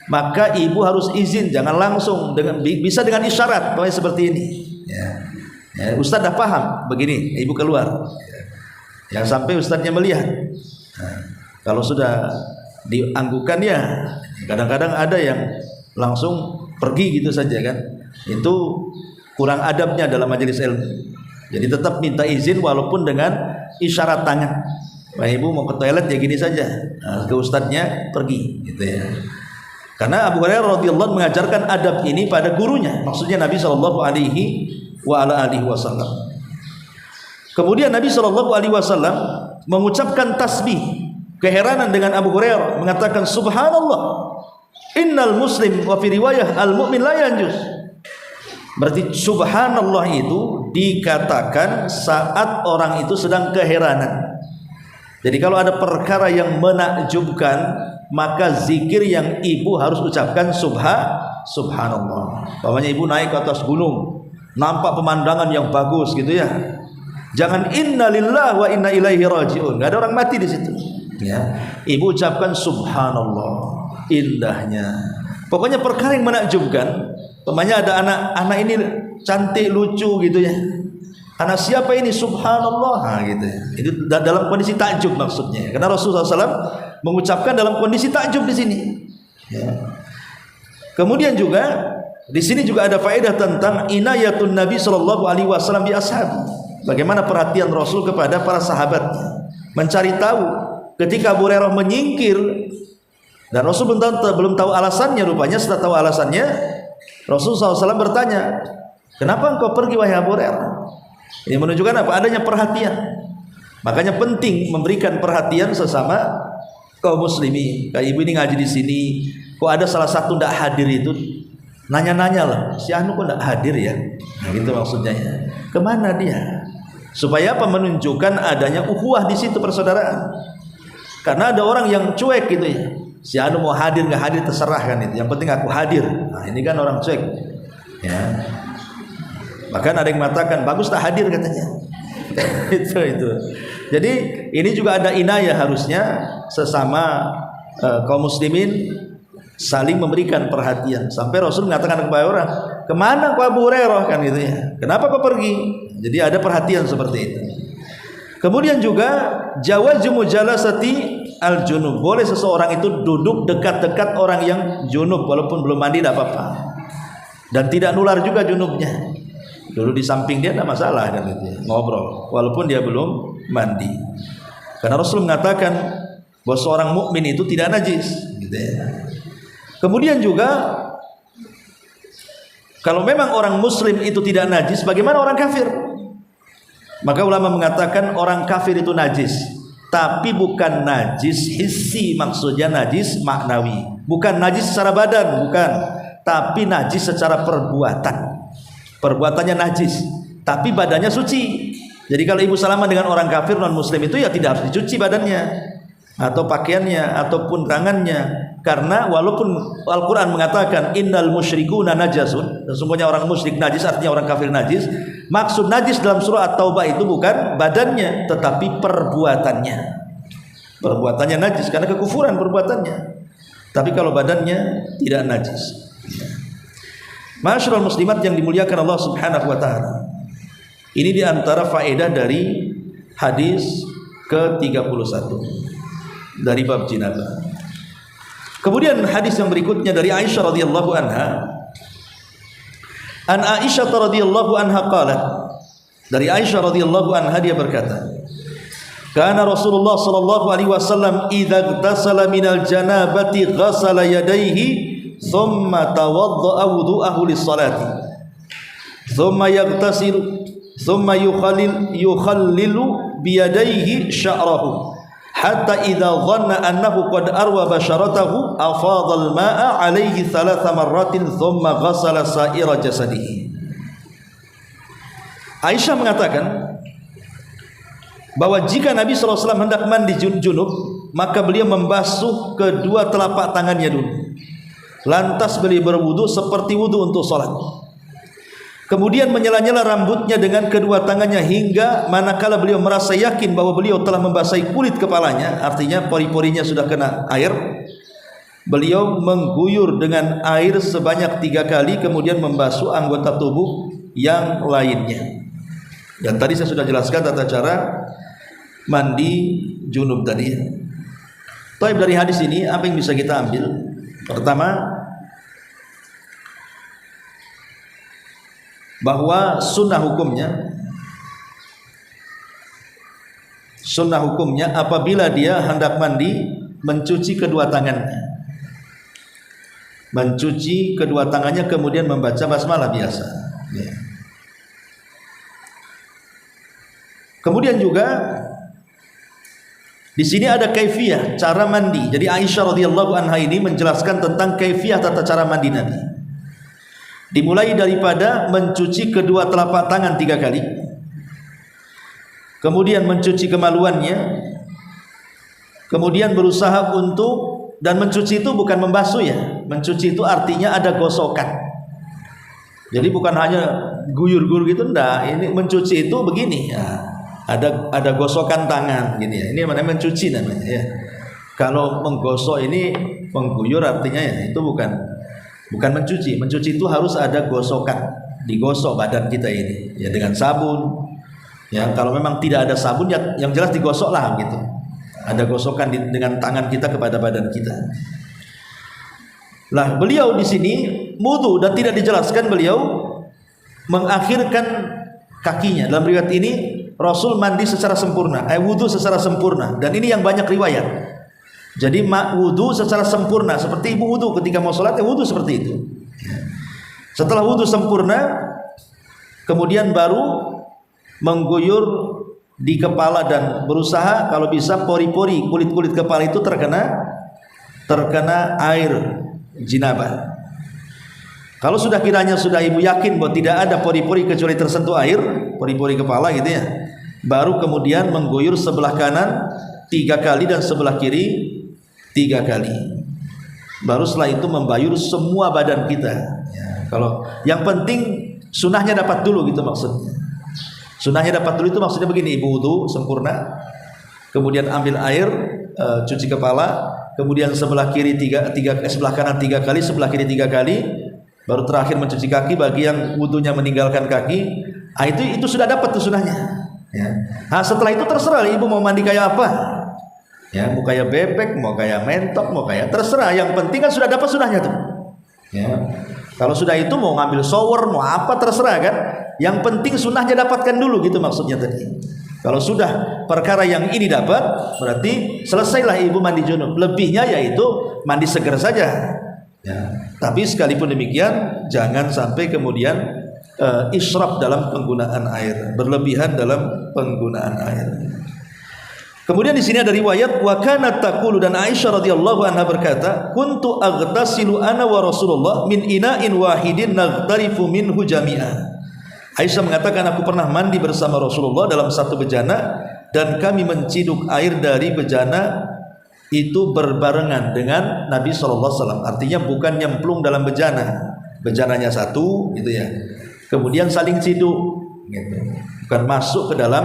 maka ibu harus izin, jangan langsung, bisa dengan isyarat, pokoknya seperti ini. Ya, Ustaz dah paham begini, ibu keluar. Yang sampai Ustaznya melihat. Nah, kalau sudah dianggukan ya kadang-kadang ada yang langsung pergi gitu saja kan, itu kurang adabnya dalam majelis ilmu. Jadi tetap minta izin walaupun dengan isyarat tangan. Wah, ibu mau ke toilet ya gini saja, ke ustadznya pergi gitu ya. Karena Abu Hurairah radhiyallahu mengajarkan adab ini pada gurunya, maksudnya Nabi sallallahu alaihi wasallam. Kemudian Nabi sallallahu alaihi wasallam mengucapkan tasbih. Keheranan dengan Abu Hurairah, mengatakan subhanallah, innal muslim wa fi riwayah al mu'min la yanjus. Berarti subhanallah itu dikatakan saat orang itu sedang keheranan. Jadi kalau ada perkara yang menakjubkan, maka zikir yang ibu harus ucapkan subhanallah. Pokoknya ibu naik ke atas gunung, nampak pemandangan yang bagus gitu ya, jangan innalillahi wa inna ilaihi rajiun, nggak ada orang mati di situ. Ya, ibu ucapkan subhanallah, indahnya. Pokoknya perkara yang menakjubkan. Pokoknya ada anak ini cantik, lucu gitu ya. Anak siapa ini? Subhanallah, gitu ya. Itu dalam kondisi takjub maksudnya. Karena Rasulullah SAW mengucapkan dalam kondisi takjub di sini. Ya. Kemudian juga di sini juga ada faedah tentang inayatun Nabi Shallallahu Alaihi Wasallam bi ashab. Bagaimana perhatian Rasul kepada para sahabatnya, mencari tahu. Ketika Abu Hurairah menyingkir dan Rasul belum tahu alasannya, rupanya setelah tahu alasannya Rasul SAW bertanya, kenapa engkau pergi wahai Abu Hurairah? Ini menunjukkan apa? Adanya perhatian. Makanya penting memberikan perhatian sesama kaum muslimin. Kayak ibu ini ngaji di sini, kok ada salah satu tidak hadir itu, nanya-nanya lah, si Anu kok tidak hadir ya? Nah, gitu maksudnya ya. Kemana dia? Supaya apa? Menunjukkan adanya ukhuwah di situ, persaudaraan. Karena ada orang yang cuek gitu ya, si Anu mau hadir nggak hadir terserah kan itu, yang penting aku hadir. Nah, ini kan orang cuek ya. Bahkan ada yang mengatakan bagus tak hadir katanya. itu. Jadi ini juga ada inayah, harusnya sesama kaum muslimin saling memberikan perhatian. Sampai Rasul mengatakan kepada orang, kemana kau Abu Hurairah kan gitu ya, kenapa kau pergi? Jadi ada perhatian seperti itu. Kemudian juga jawazu mujalasati al-junub, boleh seseorang itu duduk dekat-dekat orang yang junub walaupun belum mandi, tidak apa-apa, dan tidak nular juga junubnya. Dulu di samping dia tidak masalah kan gitu ya, ngobrol walaupun dia belum mandi. Karena Rasul mengatakan bahwa seorang mukmin itu tidak najis gitu ya. Kemudian juga kalau memang orang muslim itu tidak najis, bagaimana orang kafir? Maka ulama mengatakan orang kafir itu najis, tapi bukan najis hissi, maksudnya najis maknawi. Bukan najis secara badan, bukan, tapi najis secara perbuatan. Perbuatannya najis, tapi badannya suci. Jadi kalau ibu salaman dengan orang kafir non muslim itu ya tidak harus dicuci badannya atau pakaiannya ataupun tangannya, karena walaupun Al-Quran mengatakan innal musyrikuna najasun, sesungguhnya orang musyrik najis, artinya orang kafir najis. Maksud najis dalam surah At-Taubah itu bukan badannya, tetapi perbuatannya. Perbuatannya najis karena kekufuran perbuatannya, tapi kalau badannya tidak najis. Ma'asyiral muslimat yang dimuliakan Allah Subhanahu wa taala, ini diantara faedah dari hadis ke-31 dari bab jinabah. Kemudian hadis yang berikutnya dari Aisyah radhiyallahu anha. An Aisyah radhiyallahu anha qalat, dari Aisyah radhiyallahu anha dia berkata, kana Rasulullah sallallahu alaihi wasallam idza igtasala minal janabati ghasala yadayhi thumma tawadda'a wudu'ahu lis-salati thumma yaghtasilu thumma yukhallilu biyadayhi sya'rahu hatta idza dhanna annahu qad arwa basharatahu afadha al-ma'a alayhi 3 marratin thumma ghasala sa'ira jasadihi. Aisyah mengatakan bahwa jika Nabi SAW hendak mandi junub, maka beliau membasuh kedua telapak tangannya dulu, lantas beliau berwudu seperti wudu untuk salat. Kemudian menyela-nyela rambutnya dengan kedua tangannya hingga manakala beliau merasa yakin bahwa beliau telah membasahi kulit kepalanya, artinya pori-porinya sudah kena air. Beliau mengguyur dengan air sebanyak 3 kali, kemudian membasuh anggota tubuh yang lainnya. Dan tadi saya sudah jelaskan tata cara mandi junub tadi. Taib, dari hadis ini apa yang bisa kita ambil? Pertama, bahwa sunnah hukumnya apabila dia hendak mandi mencuci kedua tangannya kemudian membaca basmalah biasa. Kemudian juga di sini ada kaifiyah cara mandi. Jadi Aisyah radhiyallahu anha ini menjelaskan tentang kaifiyah tata cara mandi Nabi. Dimulai daripada mencuci kedua telapak tangan 3 kali, kemudian mencuci kemaluannya, kemudian berusaha untuk, dan mencuci itu bukan membasuh ya, mencuci itu artinya ada gosokan. Jadi bukan hanya guyur-guyur gitu, enggak. Ini mencuci itu begini ya, ada gosokan tangan gini ya. Ini namanya mencuci namanya ya. Kalau menggosok ini mengguyur artinya ya, itu bukan mencuci. Mencuci itu harus ada gosokan, digosok badan kita ini ya dengan sabun. Ya, kalau memang tidak ada sabun ya yang jelas digosok lah gitu. Ada gosokan dengan tangan kita kepada badan kita. Lah, beliau di sini wudu dan tidak dijelaskan beliau mengakhirkan kakinya. Dalam riwayat ini Rasul mandi secara sempurna, wudu secara sempurna, dan ini yang banyak riwayat. Jadi wudu secara sempurna, seperti ibu wudu ketika mau sholat ya wudu seperti itu. Setelah wudu sempurna, kemudian baru mengguyur di kepala dan berusaha kalau bisa pori-pori kulit-kulit kepala itu terkena air jinabah. Kalau sudah kiranya sudah ibu yakin bahwa tidak ada pori-pori kecuali tersentuh air, pori-pori kepala gitu ya, baru kemudian mengguyur sebelah kanan 3 kali dan sebelah kiri 3 kali. Baru setelah itu membayur semua badan kita ya. Kalau yang penting sunahnya dapat dulu gitu maksudnya. Sunahnya dapat dulu itu maksudnya begini, ibu wudu sempurna, kemudian ambil air, cuci kepala, kemudian sebelah kiri sebelah kanan 3 kali, sebelah kiri 3 kali, baru terakhir mencuci kaki bagi yang wudunya meninggalkan kaki. Itu sudah dapat tuh sunahnya ya. Nah, setelah itu terserah ibu mau mandi kayak apa ya, mau kayak bebek, mau kayak mentok, mau kayak terserah, yang penting kan sudah dapat sunahnya tuh ya. Kalau sudah itu mau ngambil shower, mau apa terserah kan, yang penting sunahnya dapatkan dulu gitu maksudnya tadi. Kalau sudah perkara yang ini dapat, berarti selesailah ibu mandi junub. Lebihnya yaitu mandi seger saja Ya. Tapi sekalipun demikian, jangan sampai kemudian israf dalam penggunaan air, berlebihan dalam penggunaan air. Kemudian di sini ada riwayat wa kanat taqulu, dan Aisyah radhiyallahu anha berkata, kuntu aghtasilu ana wa Rasulullah min ina'in wahidin naghtarifu minhu jami'a. Aisyah mengatakan, aku pernah mandi bersama Rasulullah dalam satu bejana dan kami menciduk air dari bejana itu berbarengan dengan Nabi SAW. Artinya bukan nyemplung dalam bejana, bejananya satu gitu ya, kemudian saling ciduk gitu. Bukan masuk ke dalam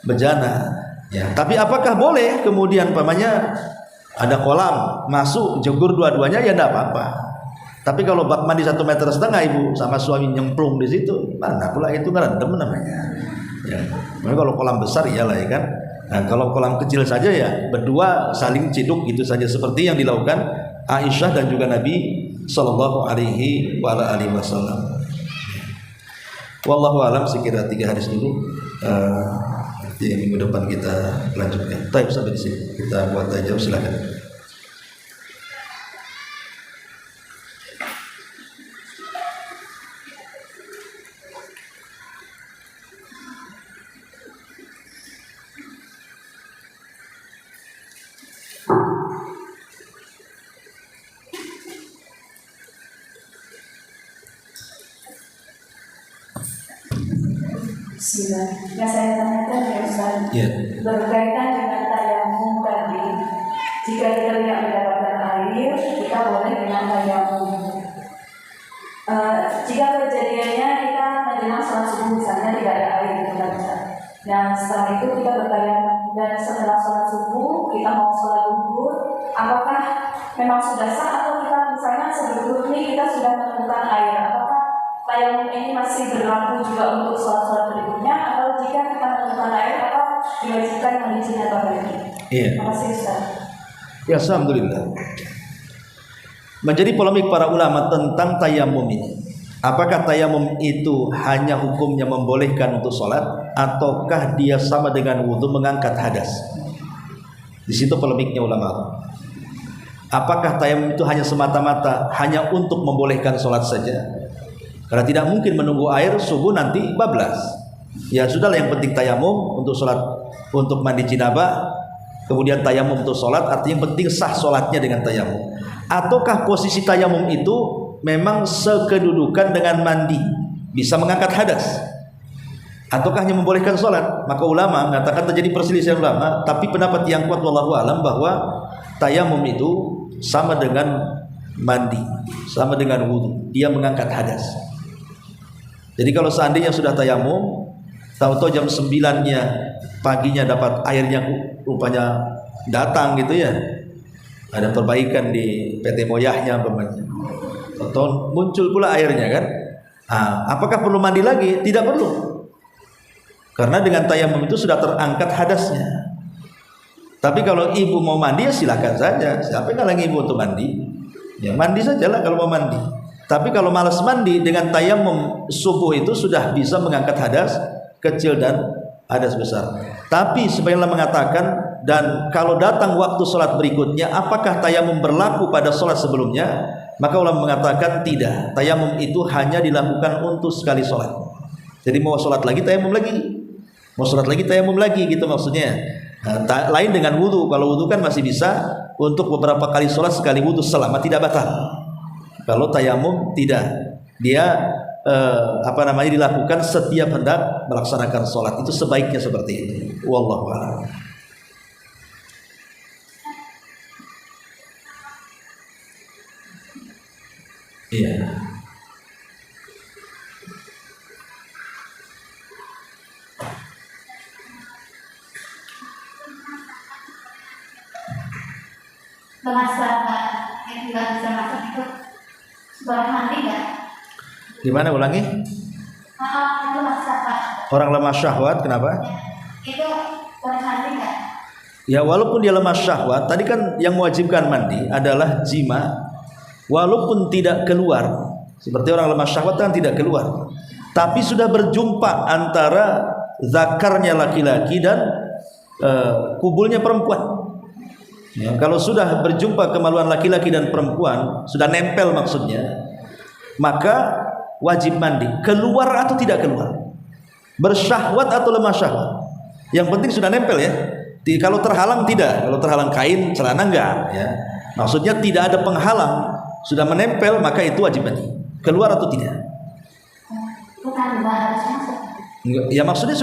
bejana ya. Tapi apakah boleh kemudian pamannya ada kolam masuk jegur dua-duanya? Ya tidak apa-apa. Tapi kalau bak mandi 1,5 meter ibu sama suami nyemplung di situ, mana pula itu ngerendam namanya ya. Kalau kolam besar iyalah ya kan. Nah, kalau kolam kecil saja ya berdua saling ciduk gitu saja, seperti yang dilakukan Aisyah dan juga Nabi Sallallahu Alaihi Wasallam. Wallahu alam, sekira 3 hadis dulu. Nanti minggu depan kita lanjutkan. Baik, sampai di sini kita buat aja, silakan. Yang saya tanyakan ya Ustaz, berkaitan dengan tayamum tadi, jika kita tidak mendapatkan air, kita boleh dengan tayamum. Jika kejadiannya kita menjelang sholat subuh misalnya tidak ada air gitu kan Ustaz. Dan setelah itu kita bertayamum, dan setelah sholat subuh kita mau sholat zuhur, apakah memang sudah sah atau kita misalnya sebelum ini kita sudah menemukan air? Apakah tayamum ini masih berlaku juga untuk sholat-sholat berikutnya, atau jika kita menemukan air apa diwajibkan mandi janabah lagi? Iya. Terima kasih Ustaz. Ya, alhamdulillah. Menjadi polemik para ulama tentang tayamum ini. Apakah tayamum itu hanya hukumnya membolehkan untuk sholat, ataukah dia sama dengan wudhu mengangkat hadas? Di situ polemiknya ulama. Apakah tayamum itu hanya semata-mata hanya untuk membolehkan sholat saja? Karena tidak mungkin menunggu air subuh nanti bablas. Ya sudahlah, yang penting tayamum untuk sholat, untuk mandi jinabah, kemudian tayamum untuk sholat, artinya penting sah sholatnya dengan tayamum. Ataukah posisi tayamum itu memang sekedudukan dengan mandi, bisa mengangkat hadas, ataukah hanya membolehkan sholat? Maka ulama mengatakan terjadi perselisihan ulama, tapi pendapat yang kuat wallahu alam bahwa tayamum itu sama dengan mandi, sama dengan wudu, dia mengangkat hadas. Jadi kalau seandainya sudah tayamum, tahu-tahu jam 9-nya paginya dapat airnya rupanya datang gitu ya, ada perbaikan di PT Moyahnya umpamanya, atau muncul pula airnya kan, apakah perlu mandi lagi? Tidak perlu, karena dengan tayamum itu sudah terangkat hadasnya. Tapi kalau ibu mau mandi ya silakan saja, siapa yang ngalangi ibu untuk mandi? Ya mandi sajalah kalau mau mandi. Tapi kalau malas mandi, dengan tayamum subuh itu sudah bisa mengangkat hadas kecil dan hadas besar. Tapi sebagian mengatakan, dan kalau datang waktu sholat berikutnya, apakah tayamum berlaku pada sholat sebelumnya? Maka ulama mengatakan tidak. Tayamum itu hanya dilakukan untuk sekali sholat. Jadi mau sholat lagi tayamum lagi, mau sholat lagi tayamum lagi, gitu maksudnya. Nah, lain dengan wudhu. Kalau wudhu kan masih bisa untuk beberapa kali sholat sekali wudhu selama tidak batal. Kalau tayamum tidak, dia dilakukan setiap hendak melaksanakan sholat. Itu sebaiknya seperti itu. Wallahu a'lam. Iya. Masalah yang tidak bisa masuk itu boleh mandi nggak? Gimana, ulangi? Itu masalah. Orang lemah syahwat kenapa? Itu boleh mandi nggak? Ya walaupun dia lemah syahwat, tadi kan yang mewajibkan mandi adalah jima, walaupun tidak keluar. Seperti orang lemah syahwat kan tidak keluar, tapi sudah berjumpa antara zakarnya laki-laki dan kubulnya perempuan. Ya, kalau sudah berjumpa kemaluan laki-laki dan perempuan, sudah nempel maksudnya, maka wajib mandi. Keluar atau tidak keluar, bersyahwat atau lemah syahwat, yang penting sudah nempel ya. Kalau terhalang tidak, kalau terhalang kain, celana enggak ya. Maksudnya tidak ada penghalang, sudah menempel, maka itu wajib mandi. Keluar atau tidak? Bukan harus masuk. Ya maksudnya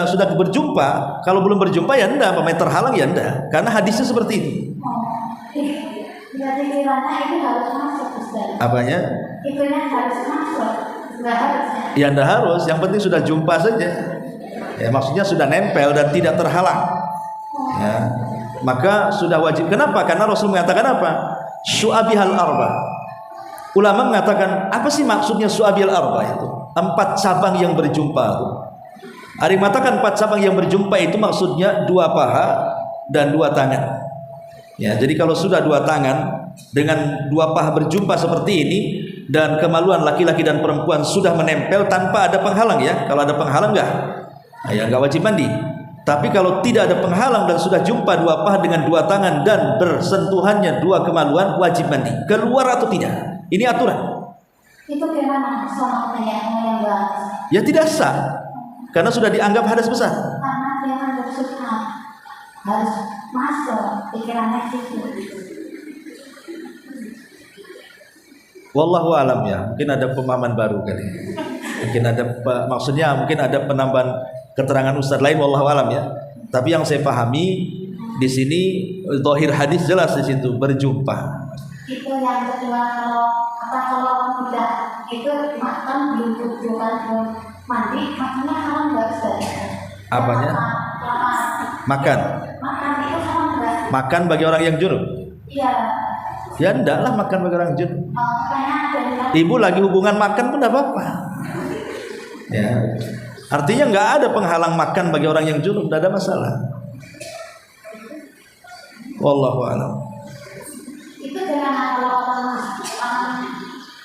sudah berjumpa. Kalau belum berjumpa ya enggak, pemain terhalang ya enggak. Karena hadisnya seperti ini. Berarti kiranya itu harus masuk, Ustaz. Apanya? Itunya harus masuk. Enggak harus. Ya enggak harus, yang penting sudah jumpa saja. Ya maksudnya sudah nempel dan tidak terhalang. Ya. Maka sudah wajib. Kenapa? Karena Rasul mengatakan apa? Syu'abihal arba. Ulama mengatakan apa sih maksudnya syu'abihal arba itu? 4 cabang yang berjumpa. Ada yang mengatakan 4 cabang yang berjumpa itu maksudnya 2 paha dan 2 tangan. Ya, jadi kalau sudah 2 tangan dengan 2 paha berjumpa seperti ini dan kemaluan laki-laki dan perempuan sudah menempel tanpa ada penghalang ya. Kalau ada penghalang enggak? Ya enggak wajib mandi. Tapi kalau tidak ada penghalang dan sudah jumpa 2 paha dengan 2 tangan dan bersentuhannya 2 kemaluan, wajib mandi. Keluar atau tidak? Ini aturan. Itu gimana soal yang bahas? Ya tidak sah, karena sudah dianggap hadas besar. Karena dia kan bersunnah harus masuk pikirannya gitu. Wallahu alam ya, mungkin ada pemahaman baru kali. Mungkin ada maksudnya mungkin ada penambahan keterangan ustaz lain, wallahu alam ya. Tapi yang saya pahami di sini zahir hadis jelas di situ berjumpa. Itu yang kedua, kalau tidak itu makan belum mandi, makannya haram nggak Ustaz? Apanya? Makan. Makan itu haram nggak? Makan bagi orang yang junub. Iya. Ya ndaklah makan bagi orang junub. Karena ada Ibu lagi hubungan makan pun tidak apa-apa. Ya. Artinya nggak ada penghalang makan bagi orang yang junub, tidak ada masalah. Wallahu a'lam. itu dengan kalau orang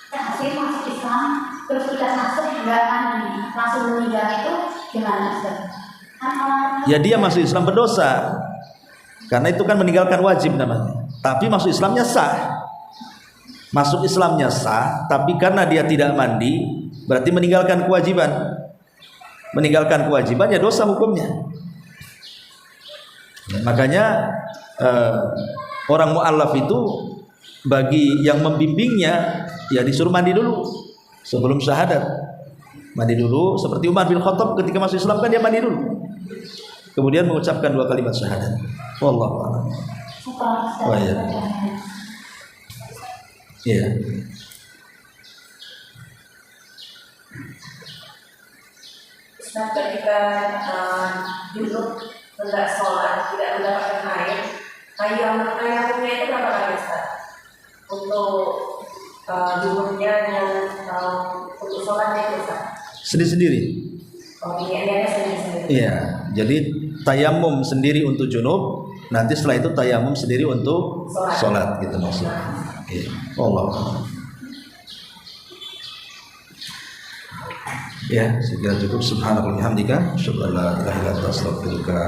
kasih masuk Islam terus sudah masuk nggak mandi langsung meninggal itu gimana Ustaz? Ya dia masuk Islam berdosa, karena itu kan meninggalkan wajib namanya. Tapi masuk Islamnya sah. Masuk Islamnya sah, tapi karena dia tidak mandi, berarti meninggalkan kewajiban. Meninggalkan kewajiban ya dosa hukumnya. Ya, makanya orang mu'allaf itu bagi yang membimbingnya ya disuruh mandi dulu sebelum syahadat. Mandi dulu seperti Umar bin Khattab ketika masuk Islam kan dia mandi dulu. Kemudian mengucapkan 2 kalimat syahadat. Wallahu a'lam. Oh iya. Iya. Ustaz, ketika duduk hendak sholat tidak mendapatkan air, tayamumnya itu berapa kali Ustaz? Untuk duduknya dan untuk sholatnya itu Ustaz? Sendiri-sendiri. Oh, niatnya sendiri-sendiri. Iya. Jadi tayamum sendiri untuk junub, nanti setelah itu tayamum sendiri untuk sholat gitu maksudnya. Iya. Allah. Ya, saya kira cukup. Subhanallah, hamdika, asyhadu an la ilaha illa anta, astaghfiruka